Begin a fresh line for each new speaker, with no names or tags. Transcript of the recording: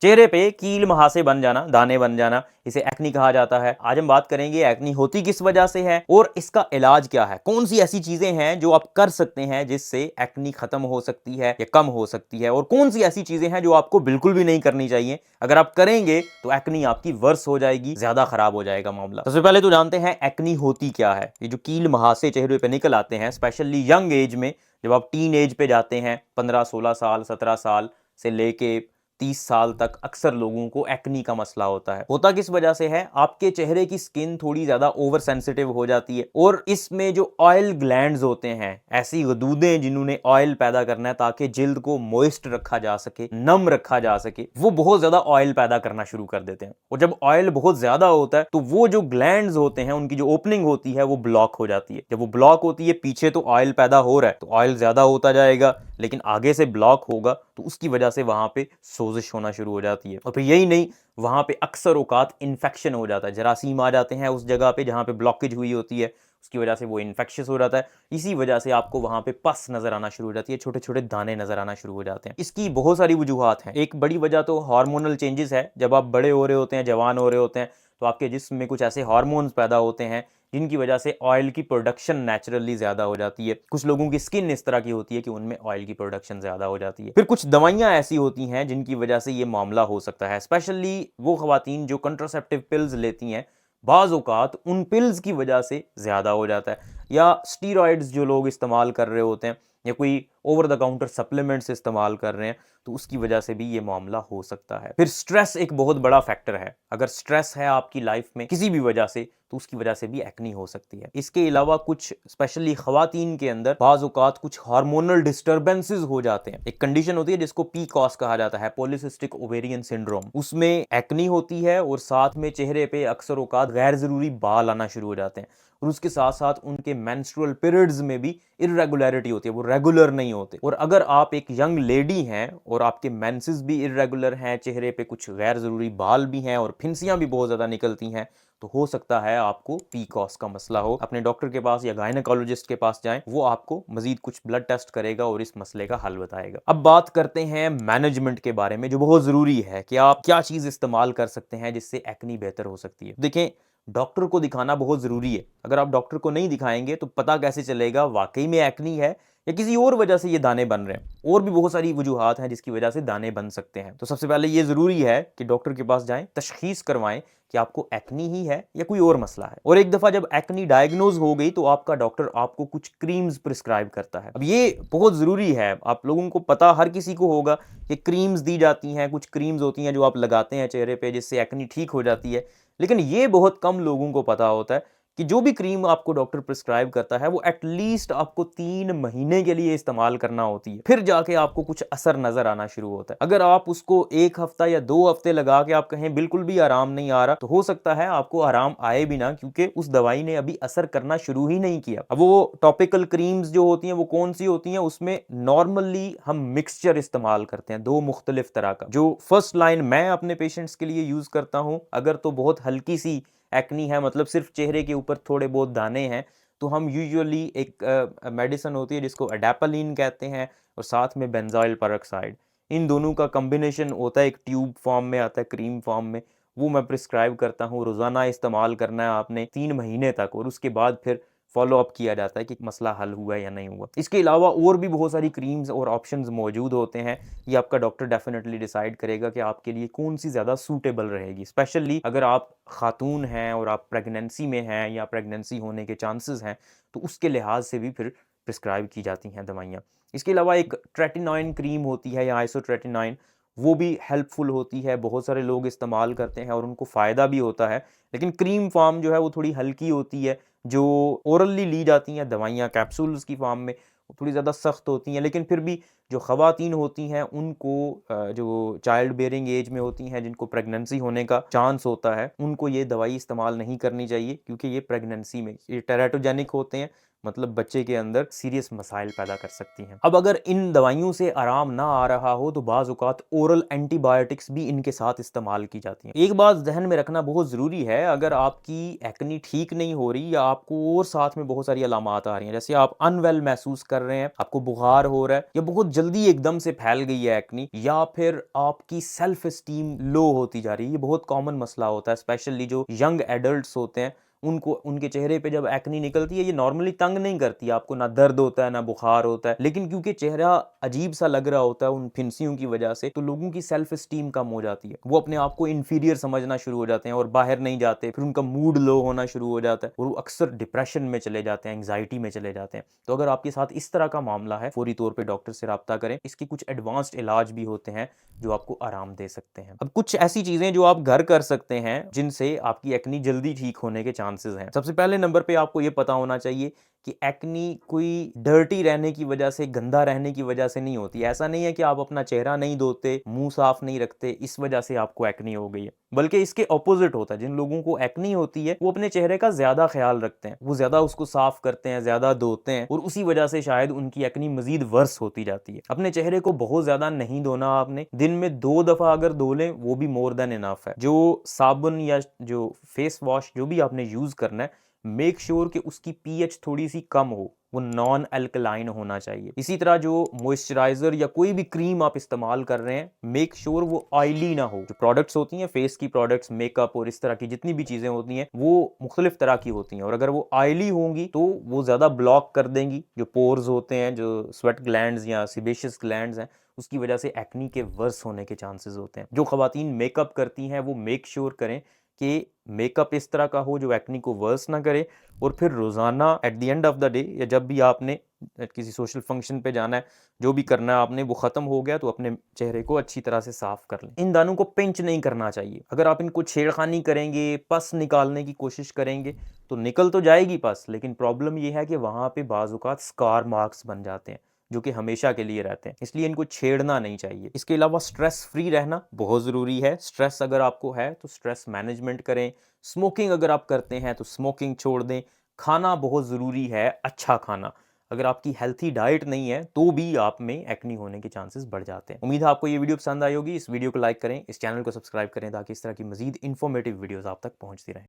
चेहरे पे कील महासे बन जाना, दाने बन जाना, इसे एक्नी कहा जाता है। आज हम बात करेंगे एक्नी होती किस वजह से है और इसका इलाज क्या है। कौन सी ऐसी चीजें हैं जो आप कर सकते हैं जिससे एक्नी खत्म हो सकती है या कम हो सकती है, और कौन सी ऐसी चीजें हैं जो आपको बिल्कुल भी नहीं करनी चाहिए। अगर आप करेंगे तो एक्नी आपकी वर्स हो जाएगी, ज्यादा खराब हो जाएगा मामला। सबसे पहले तो जानते हैं एक्नी होती क्या है। ये जो कील महासे चेहरे पे निकल आते हैं, स्पेशली यंग एज में, जब आप टीन एज पे जाते हैं, 15-16 साल 17 साल से लेके 30 साल तक अक्सर लोगों को एक्नी का मसला होता है। होता किस वजह से है? आपके चेहरे की स्किन थोड़ी ज्यादा ओवर सेंसिटिव हो जाती है और इसमें जो ऑयल ग्लैंड्स होते हैं, ऐसी गदूदें जिन्होंने ऑयल पैदा करना है ताकि जिल्द को मॉइस्ट रखा जा सके, नम रखा जा सके, वो बहुत ज्यादा ऑयल पैदा करना शुरू कर देते हैं। और जब ऑयल बहुत ज्यादा होता है तो वो जो ग्लैंड्स होते हैं उनकी जो ओपनिंग होती है वो ब्लॉक हो जाती है। जब वो ब्लॉक होती है, पीछे तो ऑयल पैदा हो रहा है तो ऑयल ज्यादा होता जाएगा, लेकिन आगे से ब्लॉक होगा तो उसकी वजह से वहां पे सोजिश होना शुरू हो जाती है। और फिर यही नहीं, वहां पे अक्सर औकात इन्फेक्शन हो जाता है, जरासीम आ जाते हैं उस जगह पे जहां पे ब्लॉकेज हुई होती है, उसकी वजह से वो इन्फेक्शियस हो जाता है। इसी वजह से आपको वहां पे पस नजर आना शुरू हो जाती है, छोटे छोटे दाने नजर आना शुरू हो जाते हैं। इसकी बहुत सारी वजूहात हैं। एक बड़ी वजह तो हार्मोनल चेंजेस है। जब आप बड़े हो रहे होते हैं, जवान हो रहे होते हैं, तो आपके जिस्म में कुछ ऐसे हार्मोन्स पैदा होते हैं जिनकी वजह से ऑयल की प्रोडक्शन नेचुरली ज्यादा हो जाती है। कुछ लोगों की स्किन इस तरह की होती है कि उनमें ऑयल की प्रोडक्शन ज्यादा हो जाती है। फिर कुछ दवाइयां ऐसी होती हैं जिनकी वजह से ये मामला हो सकता है, स्पेशली वो खवातीन जो कंट्रासेप्टिव पिल्स लेती हैं, बाज औकात उन पिल्स की वजह से ज्यादा हो जाता है। या स्टीरॉइड्स जो लोग इस्तेमाल कर रहे होते हैं, या कोई ओवर द काउंटर सप्लीमेंट्स इस्तेमाल कर रहे हैं, तो उसकी वजह से भी ये मामला हो सकता है। फिर स्ट्रेस एक बहुत बड़ा फैक्टर है। अगर स्ट्रेस है आपकी लाइफ में किसी भी वजह से, तो उसकी वजह से भी एक्नी हो सकती है। इसके अलावा कुछ स्पेशली खवातीन के अंदर बाज औकात कुछ हार्मोनल डिस्टर्बेंसेस हो जाते हैं। एक कंडीशन होती है जिसको पीकॉस कहा जाता है, पॉलीसिस्टिक ओवेरियन सिंड्रोम। उसमें एक्नी होती है और साथ में चेहरे पे अक्सर औकात गैर जरूरी बाल आना शुरू हो जाते हैं, और उसके साथ साथ उनके मेंस्ट्रुअल पीरियड्स में भी इरेगुलरिटी होती है, वो रेगुलर नहीं होते। और अगर आप एक यंग लेडी हैं और आपके मेंसेस भी इरेगुलर हैं, चेहरे पे कुछ गैर जरूरी बाल भी हैं और फिंसियां भी बहुत ज्यादा निकलती हैं, तो हो सकता है आपको पीकॉस का मसला हो। अपने डॉक्टर के पास या गायनेकोलॉजिस्ट के पास जाएं, वो आपको मजीद कुछ ब्लड टेस्ट करेगा और इस मसले का हल बताएगा। अब बात करते हैं मैनेजमेंट के बारे में, जो बहुत जरूरी है कि आप क्या चीज इस्तेमाल कर सकते हैं जिससे एक्नी बेहतर हो सकती है। देखें, डॉक्टर को दिखाना बहुत जरूरी है। अगर आप डॉक्टर को नहीं दिखाएंगे तो पता कैसे चलेगा वाकई में एक्नी है या किसी और वजह से ये दाने बन रहे हैं। और भी बहुत सारी वजूहात हैं जिसकी वजह से दाने बन सकते हैं। तो सबसे पहले ये जरूरी है कि डॉक्टर के पास जाएं, तशखीस करवाएं कि आपको एक्नी ही है या कोई और मसला है। और एक दफा जब एक्नी डायग्नोज हो गई तो आपका डॉक्टर आपको कुछ क्रीम्स प्रिस्क्राइब करता है। अब ये बहुत जरूरी है, आप लोगों को पता हर किसी को होगा कि क्रीम्स दी जाती हैं, कुछ क्रीम्स होती हैं जो आप लगाते हैं चेहरे पे जिससे एक्नी ठीक हो जाती है। लेकिन ये बहुत कम लोगों को पता होता है कि जो भी क्रीम आपको डॉक्टर प्रिस्क्राइब करता है वो एटलीस्ट आपको 3 महीने के लिए इस्तेमाल करना होती है, फिर जाके आपको कुछ असर नजर आना शुरू होता है। अगर आप उसको 1 हफ्ता या 2 हफ्ते लगा के आप कहें बिल्कुल भी आराम नहीं आ रहा, तो हो सकता है आपको आराम आए भी ना, क्योंकि उस दवाई ने अभी असर करना शुरू ही नहीं किया। अब वो टॉपिकल क्रीम्स जो होती हैं वो कौन सी होती हैं? उसमें नॉर्मली हम मिक्सचर इस्तेमाल करते हैं, 2 मुख्तलिफ तरह का। जो फर्स्ट लाइन मैं अपने पेशेंट्स के लिए यूज करता हूं, अगर तो बहुत हल्की सी एक्नी है, मतलब सिर्फ चेहरे के ऊपर थोड़े बहुत दाने हैं, तो हम यूजुअली एक मेडिसिन होती है जिसको एडापालीन कहते हैं, और साथ में बेंजोइल पेरोक्साइड, इन दोनों का कॉम्बिनेशन होता है, एक ट्यूब फॉर्म में आता है, क्रीम फॉर्म में। वो मैं प्रिस्क्राइब करता हूँ, रोजाना इस्तेमाल करना है आपने 3 महीने तक, और उसके बाद फिर फॉलो अप किया जाता है कि मसला हल हुआ या नहीं हुआ। इसके अलावा और भी बहुत सारी क्रीम्स और ऑप्शंस मौजूद होते हैं। ये आपका डॉक्टर डेफिनेटली डिसाइड करेगा कि आपके लिए कौन सी ज़्यादा सूटेबल रहेगी। स्पेशली अगर आप खातून हैं और आप प्रेगनेंसी में हैं या प्रेगनेंसी होने के चांसेस हैं, तो उसके लिहाज से भी फिर प्रिस्क्राइब की जाती हैं दवाइयाँ। इसके अलावा एक ट्रेटिनॉइन क्रीम होती है या आइसोट्रेटिनॉइन, वो भी हेल्पफुल होती है, बहुत सारे लोग इस्तेमाल करते हैं और उनको फ़ायदा भी होता है। लेकिन क्रीम फॉर्म जो है वो थोड़ी हल्की होती है, जो ओरली ली जाती हैं दवाइयाँ कैप्सूल्स की फॉर्म में, वो थोड़ी ज़्यादा सख्त होती हैं। लेकिन फिर भी जो ख़वातीन होती हैं उनको जो चाइल्ड बेयरिंग एज में होती हैं, जिनको प्रेगनेंसी होने का चांस होता है, उनको ये दवाई इस्तेमाल नहीं करनी चाहिए, क्योंकि ये प्रेगनेंसी में ये टेराटोजेनिक होते हैं, मतलब बच्चे के अंदर सीरियस मसाइल पैदा कर सकती हैं। अब अगर इन दवाइयों से आराम ना आ रहा हो तो बाज़ औक़ात ओरल एंटीबायोटिक्स भी इनके साथ इस्तेमाल की जाती हैं। एक बात ज़हन में रखना बहुत ज़रूरी है, अगर आपकी एक्ने ठीक नहीं हो रही या आपको और साथ में बहुत सारी अलामात आ रही हैं, जैसे आप अनवेल महसूस कर रहे हैं, आपको बुखार हो रहा है या बहुत जल्दी एकदम से फैल गई है एक्ने, या फिर आपकी सेल्फ एस्टीम लो होती जा रही है, ये बहुत कॉमन मसला होता है। स्पेशली जो यंग एडल्ट्स होते हैं उनको, उनके चेहरे पे जब एक्नी निकलती है, ये नॉर्मली तंग नहीं करती, आपको ना दर्द होता है ना बुखार होता है, लेकिन क्योंकि चेहरा अजीब सा लग रहा होता है उन फिंसियों की वजह से, तो लोगों की सेल्फ एस्टीम कम हो जाती है, वो अपने आप को इंफीरियर समझना शुरू हो जाते हैं और बाहर नहीं जाते, फिर उनका मूड लो होना शुरू हो जाता है और वो अक्सर डिप्रेशन में चले जाते हैं, एंग्जाइटी में चले जाते हैं। तो अगर आपके साथ इस तरह का मामला है, फौरी तौर पर डॉक्टर से रब्ता करें। इसके कुछ एडवांस्ड इलाज भी होते हैं जो आपको आराम दे सकते हैं। अब कुछ ऐसी चीजें जो आप घर कर सकते हैं जिनसे आपकी एक्नी जल्दी ठीक होने के चांसेस हैं। सबसे पहले नंबर पे आपको ये पता होना चाहिए कि एक्नी कोई डर्टी रहने की वजह से, गंदा रहने की वजह से नहीं होती। ऐसा नहीं है कि आप अपना चेहरा नहीं धोते, मुंह साफ नहीं रखते, इस वजह से आपको एक्नी हो गई है, बल्कि इसके ऑपोजिट होता है। जिन लोगों को एक्नी होती है वो अपने चेहरे का ज्यादा ख्याल रखते हैं, वो ज्यादा उसको साफ करते हैं, ज्यादा धोते हैं, और उसी वजह से शायद उनकी एक्नी मजीद वर्स होती जाती है। अपने चेहरे को बहुत ज्यादा नहीं धोना आपने, दिन में 2 दफा अगर धो लें वो भी मोर देन इनफ है। जो साबुन या जो फेस वॉश जो भी आपने यूज करना है, मेक श्योर कि उसकी पीएच थोड़ी सी कम हो, वो नॉन अल्कलाइन होना चाहिए। इसी तरह जो मॉइस्चराइजर या कोई भी क्रीम आप इस्तेमाल कर रहे हैं, मेक श्योर वो ऑयली ना हो। जो प्रोडक्ट्स होती हैं, फेस की प्रोडक्ट्स, मेकअप और इस तरह की जितनी भी चीजें होती हैं, वो मुख्तलिफ तरह की होती हैं, और अगर वो ऑयली होंगी तो वो ज्यादा ब्लॉक कर देंगी जो पोर्स होते हैं, जो स्वेट ग्लैंड्स या सिबेशियस ग्लैंड्स हैं, उसकी वजह से एक्नी के वर्स होने के चांसेस होते हैं। जो खवातीन मेकअप करती हैं वो मेक श्योर करें कि मेकअप इस तरह का हो जो एक्नी को वर्स ना करे, और फिर रोजाना at the end of the day या जब भी आपने किसी सोशल फंक्शन पे जाना है, जो भी करना है आपने वो खत्म हो गया तो अपने चेहरे को अच्छी तरह से साफ कर लें। इन दानों को पिंच नहीं करना चाहिए। अगर आप इनको छेड़खानी करेंगे, पस निकालने की कोशिश करेंगे तो निकल तो जाएगी पस, लेकिन प्रॉब्लम ये है कि वहां पे बाजुकात स्कार मार्क्स बन जाते हैं जो कि हमेशा के लिए रहते हैं, इसलिए इनको छेड़ना नहीं चाहिए। इसके अलावा स्ट्रेस फ्री रहना बहुत ज़रूरी है। स्ट्रेस अगर आपको है तो स्ट्रेस मैनेजमेंट करें। स्मोकिंग अगर आप करते हैं तो स्मोकिंग छोड़ दें। खाना बहुत ज़रूरी है, अच्छा खाना। अगर आपकी हेल्थी डाइट नहीं है तो भी आप में एक्नी होने के चांसेस बढ़ जाते हैं। उम्मीद है आपको ये वीडियो पसंद आई होगी। इस वीडियो को लाइक करें, इस चैनल को सब्सक्राइब करें ताकि इस तरह की मजीद इन्फॉर्मेटिव वीडियोस आप तक पहुंचती रहें।